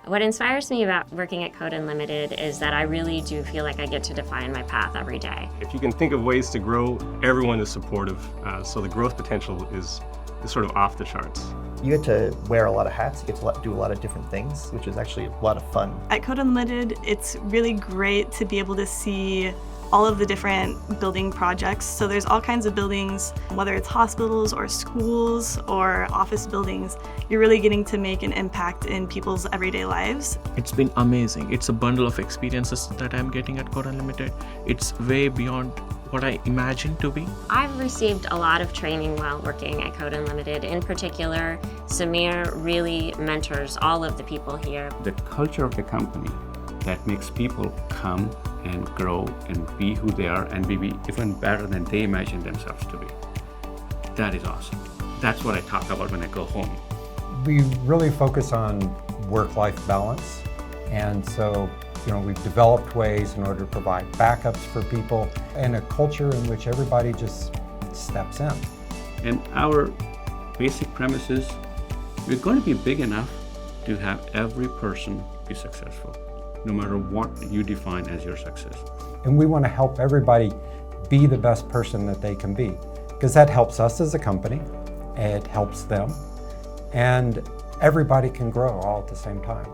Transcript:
What inspires me about working at Code Unlimited is that I really do feel like I get to define my path every day. If you can think of ways to grow, everyone is supportive, so the growth potential is sort of off the charts. You get to wear a lot of hats, you get to do a lot of different things, which is actually a lot of fun. At Code Unlimited, it's really great to be able to see all of the different building projects. So there's all kinds of buildings, whether it's hospitals or schools or office buildings, you're really getting to make an impact in people's everyday lives. It's been amazing. It's a bundle of experiences that I'm getting at Code Unlimited. It's way beyond what I imagined to be. I've received a lot of training while working at Code Unlimited. In particular, Samir really mentors all of the people here. The culture of the company that makes people come and grow and be who they are and be even better than they imagine themselves to be. That is awesome. That's what I talk about when I go home. We really focus on work-life balance, and so we've developed ways in order to provide backups for people and a culture in which everybody just steps in. And our basic premise is we're going to be big enough to have every person be successful, no matter what you define as your success. And we want to help everybody be the best person that they can be, because that helps us as a company, it helps them, and everybody can grow all at the same time.